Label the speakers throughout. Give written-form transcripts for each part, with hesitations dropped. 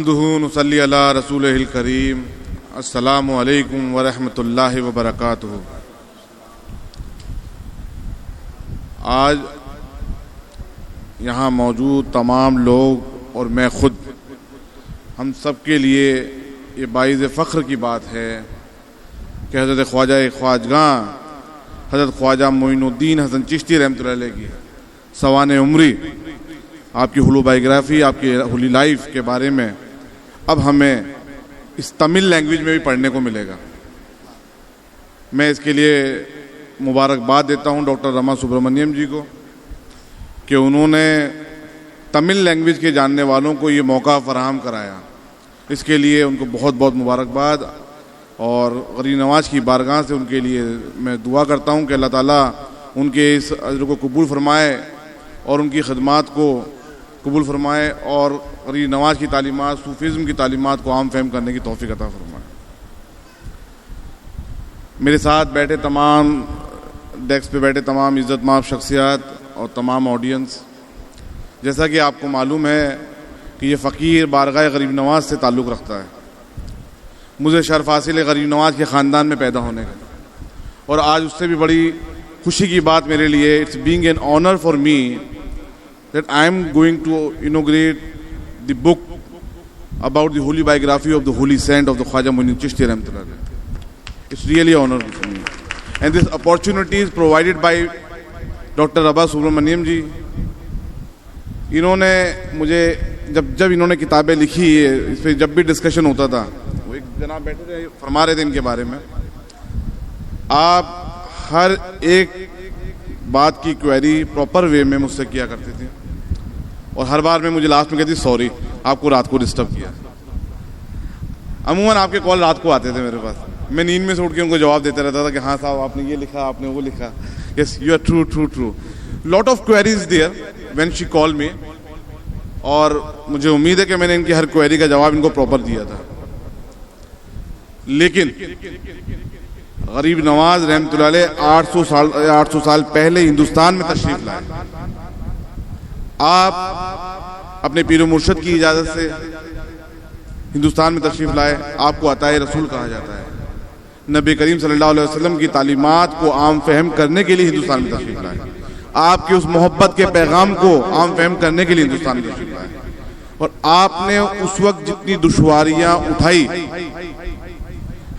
Speaker 1: नहमदुहु नुसल्ली अला रसूलिहिल करीम। अस्सलामु अलैकुम व रहमतुल्लाहि व बरकातुहू। आज यहाँ मौजूद तमाम लोग और मैं ख़ुद, हम सब के लिए ये बाइज़ फ़ख्र की बात है कि हज़रत ख्वाजा ख्वाजगां हज़रत ख्वाजा मोइनुद्दीन हसन चिश्ती रहमतुल्लाह अलैह की सवाने उम्री, आपकी हुलू बायोग्राफ़ी, आपकी हुली लाइफ के बारे में अब हमें इस तमिल लैंग्वेज में भी पढ़ने को मिलेगा। मैं इसके लिए मुबारकबाद देता हूँ डॉक्टर रमा सुब्रमण्यम जी को कि उन्होंने तमिल लैंग्वेज के जानने वालों को ये मौका फराहम कराया। इसके लिए उनको बहुत बहुत मुबारकबाद और गरीब नवाज की बारगाह से उनके लिए मैं दुआ करता हूँ कि अल्लाह ताला उनके इस अज़्र को कबूल फरमाए और उनकी खिदमात को कबूल फरमाए और गरीब नवाज की तालीमात, सूफीज़्म की तालीमात को आम फहम करने की तौफ़ीक़ अता फरमाए। मेरे साथ बैठे तमाम डेस्क पे बैठे तमाम इज़्ज़त-माब शख्सियात और तमाम ऑडियंस, जैसा कि आपको मालूम है कि ये फ़कीर बारगाह गरीब नवाज से ताल्लुक़ रखता है। मुझे शर्फ़ हासिल है गरीब नवाज के ख़ानदान में पैदा होने का, और आज उससे भी बड़ी खुशी की बात मेरे लिए, it's being an honour for me that I am going to inaugurate the book about the holy biography of the holy saint of the Khwaja Moinuddin Chishti Rahmatullah Alayh. It's really an honor for me. And this opportunity is provided by Dr. Rama Subramaniam जी। इन्होंने मुझे जब इन्होंने किताबें लिखी, इस पर जब भी डिस्कशन होता था, वो एक जनाब बैठे थे फरमा रहे थे इनके बारे में, आप हर एक बात की क्वेरी प्रॉपर वे में मुझसे किया करते थे और हर बार में मुझे लास्ट में कहती सॉरी आपको रात को डिस्टर्ब किया। अमूमन आपके कॉल रात को आते थे मेरे पास, मैं नींद में से उठ के उनको जवाब देता रहता था कि हाँ साहब आपने ये लिखा, आपने वो लिखा, yes you are true true true. Lot of queries there when she call me, और मुझे उम्मीद है कि मैंने इनकी हर क्वेरी का जवाब इनको प्रॉपर दिया था। लेकिन गरीब नवाज रहमतुल्लाह अलैह 800 साल पहले हिंदुस्तान में तशरीफ लाए। आप अपने पीर मुर्शद की इजाज़त से हिंदुस्तान में तशरीफ लाए। आपको अताए रसूल कहा जाता है। नबी करीम सल्लल्लाहु अलैहि वसल्लम की तालीमात को आम फहम करने के लिए हिंदुस्तान में तशरीफ लाए। आपके उस मोहब्बत के पैगाम को आम फहम करने के लिए हिंदुस्तान में तशरीफ लाए। और आपने उस वक्त जितनी दुश्वारियां उठाई,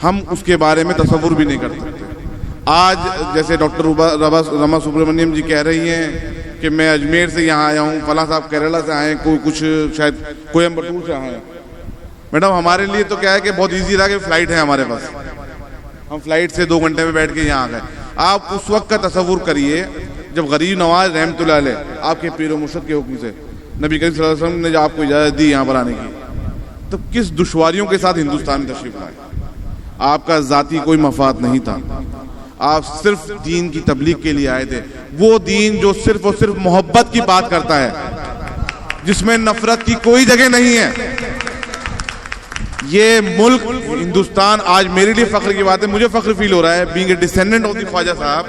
Speaker 1: हम उसके बारे में तसव्वुर भी नहीं कर सकते। आज जैसे डॉक्टर रमा सुब्रमण्यम जी कह रही हैं कि मैं अजमेर से यहाँ आया हूँ, फला साहब केरला से आए, कोई कुछ शायद कोयम्बटूर से आए। मैडम हमारे लिए तो क्या है कि बहुत इजी रहा कि फ़्लाइट है हमारे पास, हम फ्लाइट से 2 घंटे में बैठ के यहाँ आ गए। आप उस वक्त का तसव्वुर करिए जब गरीब नवाज रहमतुल्लाह अलैह आपके पीर मुर्शिद के हुक्म से नबी करीम सल्लल्लाहु अलैहि वसल्लम ने जो आपको इजाज़त दी यहाँ पर आने की, तो किस दुश्वारियों के साथ हिंदुस्तान में तशरीफ लाए। आपका ज़ाती कोई मफाद नहीं था, आप सिर्फ दीन की तबलीग के लिए आए थे। वो दीन जो सिर्फ और सिर्फ मोहब्बत की बात करता है, जिसमें नफरत की कोई जगह नहीं है। ये मुल्क हिंदुस्तान, आज मेरे लिए फख्र की बात है, मुझे फख्र फील हो रहा है being a descendant of the Khwaja Sahab,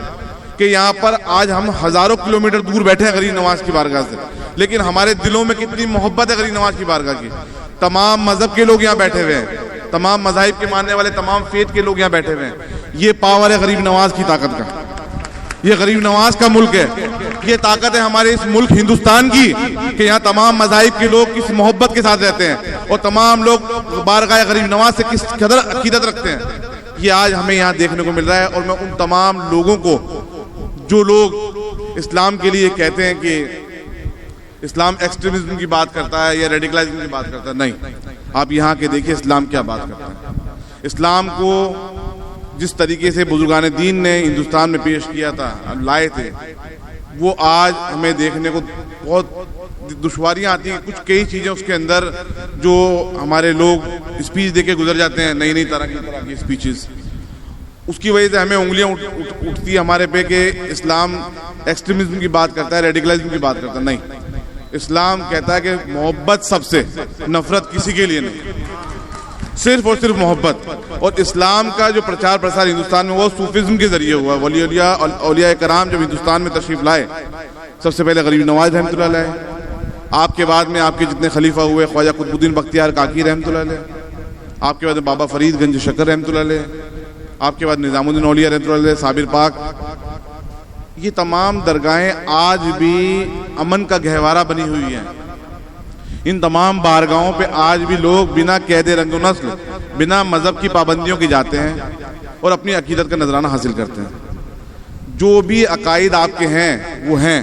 Speaker 1: कि यहाँ पर आज हम हजारों किलोमीटर दूर बैठे हैं गरीब नवाज की बारगाह से, लेकिन हमारे दिलों में कितनी मोहब्बत है गरीब नवाज की बारगाह की। तमाम मजहब के लोग यहाँ बैठे हुए हैं, तमाम मज़ाहिब के मानने वाले, तमाम फेथ के लोग यहाँ बैठे हुए हैं। ये पावर है गरीब नवाज की ताकत का, ये गरीब नवाज का मुल्क है। ये ताकत है हमारे इस मुल्क हिंदुस्तान की कि यहाँ तमाम मज़ाहिब के लोग किस मोहब्बत के साथ रहते हैं और तमाम लोग बारगाह गरीब नवाज से किस कदर अकीदत रखते हैं। ये आज हमें यहाँ देखने को मिल रहा है। और मैं उन तमाम लोगों को, जो लोग इस्लाम के लिए कहते हैं कि इस्लाम एक्सट्रीमिज्म की बात करता है या रेडिकलाइजेशन की बात करता है, नहीं, आप यहाँ के देखिए इस्लाम क्या बात करता है। इस्लाम को जिस तरीके से बुजुर्गान दीन ने हिंदुस्तान में पेश किया था, लाए थे, वो आज हमें देखने को बहुत दुश्वारियाँ आती हैं। कुछ कई चीज़ें उसके अंदर जो हमारे लोग स्पीच देके गुजर जाते हैं, नई नई तरह की स्पीचेस, उसकी वजह से हमें उंगलियाँ उठती है हमारे पे कि इस्लाम एक्सट्रीमिज्म की बात करता है, रेडिकलाइज्म की बात करता है। नहीं, इस्लाम कहता है कि मोहब्बत सबसे, नफरत किसी के लिए नहीं, सिर्फ और सिर्फ मोहब्बत। और इस्लाम का जो प्रचार प्रसार हिंदुस्तान में वो सूफीज़्म के जरिए हुआ। वली औलिया कराम जब हिंदुस्तान में तशरीफ लाए, सबसे पहले गरीब नवाज रहमतुल्लाह अलैह, आपके बाद में आपके जितने खलीफा हुए, ख्वाजा कुतुबुद्दीन बख्तियार काकी रहमतुल्लाह अलैह, आपके बाद बाबा फरीद गंज शकर रहमतुल्लाह अलैह, आपके बाद निज़ामुद्दीन औलिया रहमतुल्लाह अलैह, साबिर पाक, ये तमाम दरगाहें आज भी अमन का गहवारा बनी हुई हैं। इन तमाम बारगाहों पे आज भी लोग बिना कैदे रंग नस्ल, बिना मजहब की पाबंदियों के जाते हैं और अपनी अकीदत का नजराना हासिल करते हैं। जो भी अकायद आपके हैं वो हैं,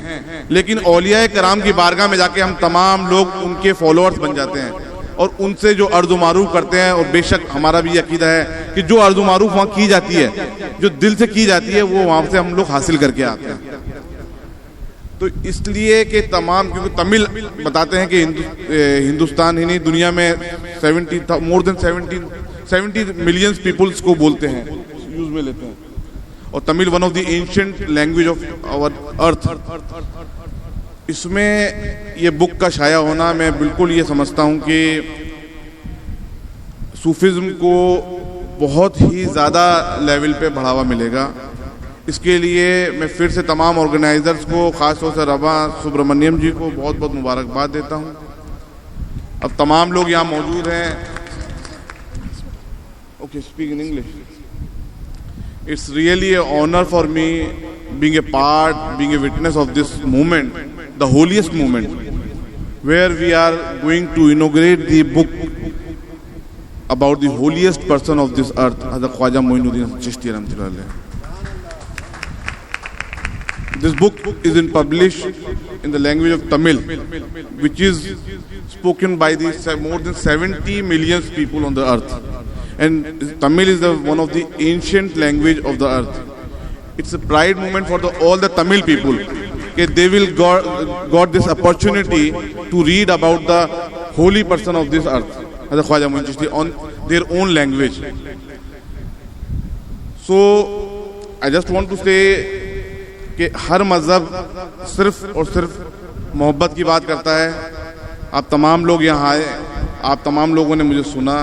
Speaker 1: लेकिन औलिया कराम की बारगाह में जाके हम तमाम लोग उनके फॉलोअर्स बन जाते हैं और उनसे जो अर्ज़ मारूफ करते हैं। और बेशक हमारा भी अकीदा है कि जो अर्ज़ मारूफ वहाँ की जाती है, जो दिल से की जाती है, वो वहाँ से हम लोग हासिल करके आते हैं। तो इसलिए कि तमाम, क्योंकि तमिल बताते हैं कि हिंदुस्तान ही नहीं दुनिया में मोर देन 70 मिलियन पीपल्स को बोलते हैं, यूज में लेते हैं। और Tamil one of the ancient language of our earth. इसमें ये बुक का शाया होना, मैं बिल्कुल ये समझता हूँ कि सूफिज्म को बहुत ही ज़्यादा लेवल पे बढ़ावा मिलेगा। इसके लिए मैं फिर से तमाम ऑर्गेनाइजर्स को, ख़ासतौर से रवा सुब्रमण्यम जी को बहुत बहुत मुबारकबाद देता हूँ। अब तमाम लोग यहाँ मौजूद हैं। Okay, speak in English. It's really an honor for me being a part, being a witness of this movement, the holiest movement, where we are going to inaugurate the book about the holiest person of this earth, Hazrat Khwaja Moinuddin Chishti Rahmatullah Alayh. This book is published in the language of Tamil, which is spoken by the more than 70 million people on the earth. And Tamil is one of the ancient language of the earth. It's a pride moment for all the Tamil people. Okay, they will got this opportunity to read about the holy person of this earth, Hazrat Khwaja Moin Chishti, on their own language. So I just want to say कि हर मज़हब सिर्फ और सिर्फ मोहब्बत की बात करता है। आप तमाम लोग यहाँ आए, आप तमाम लोगों ने मुझे सुना,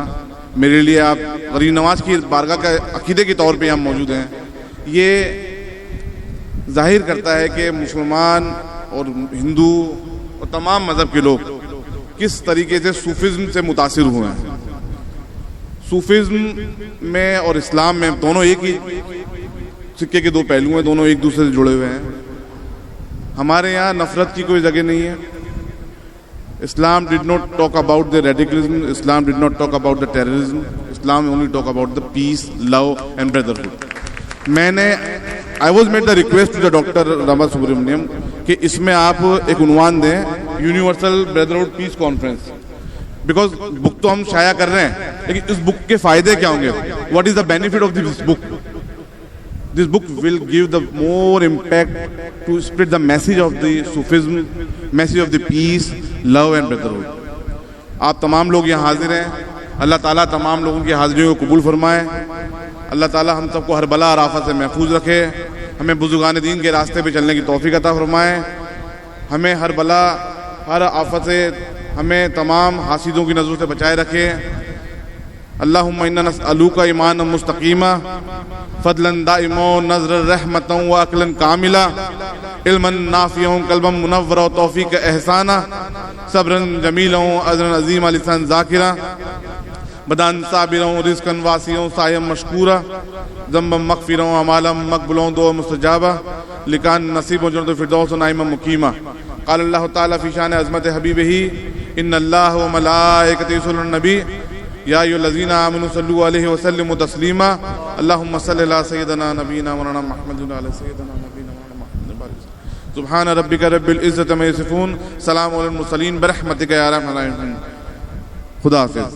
Speaker 1: मेरे लिए आप गरीब नवाज की बारगाह का अकीदे के तौर पे यहाँ मौजूद हैं। ये जाहिर करता है कि मुसलमान और हिंदू और तमाम मज़हब के लोग किस तरीके से सूफिज़्म से मुतासिर हुए हैं। सूफिज़्म में और इस्लाम में दोनों एक ही सिक्के के दो पहलू हैं, दोनों एक दूसरे से जुड़े हुए हैं। हमारे यहाँ नफरत की कोई जगह नहीं है। Islam did not talk about the radicalism. Islam did not talk about the terrorism. Islam only talk about the peace, love and brotherhood. I was made the request to the Dr. Rama Subramaniam कि इसमें आप एक उन्वान दें, universal brotherhood piece conference. Because book तो हम शाया कर रहे हैं, लेकिन इस बुक के फायदे क्या होंगे? What is the benefit of this book? This book will give the more impact to spread the message of the Sufism, message of the peace, love and brotherhood. आप तमाम लोग यहाँ हाजिर हैं। अल्लाह ताला तमाम लोगों की हाजिरी को कबूल फरमाए। अल्लाह ताला हम सबको हर बला और आफत से महफूज रखे। हमें बुजुर्गान दीन के रास्ते पे चलने की तौफीक अता फरमाए। हमें हर बला हर आफत से हमें तमाम हासिदों की नज़रों से बचाए रखे। अल्लाहुम्मा इन्ना नस्अलुका ईमानन मुस्तकीमा, फदलन दाइमो, नज़रन रहमतन व अक़लन कामिला, इल्मन नाफ़िअन, क़ल्बन मुनव्वरा, तौफ़ीक़ एहसाना, सब्रन जमीला, अज़रन अज़ीमा, लिसान ज़ाकिरा, बदान साबिरा, रिज़्क़न वासिअ, सायम मशकूरा, ज़म्बन मग़फ़िरा, अमालन मक़बूला, दुआ मुस्तजाबा, लिकान नसीब जन्नतुल फ़िरदौस नाइमन मुक़ीमा। क़ाल अल्लाहु तआला फ़ी शान अज़मत हबीबिही, इन्नल्लाह व मलाइकतहु युसल्लून अलन नबी, या अय्युहल्लज़ीना आमनू सल्लू अलैहि व सल्लिमू तस्लीमा। अल्लाहुम्मा सल्लि अला सय्यिदिना नबीना मौलाना मुहम्मदिन व अला सय्यिदिना नबीना मौलाना मुहम्मदिन बारिक। सुब्हान रब्बिका रब्बिल इज़्ज़ति अम्मा यसिफून, सलामुन अलल मुरसलीन, बिरहमतिका या अरहमर राहिमीन। खुदा हाफ़िज़।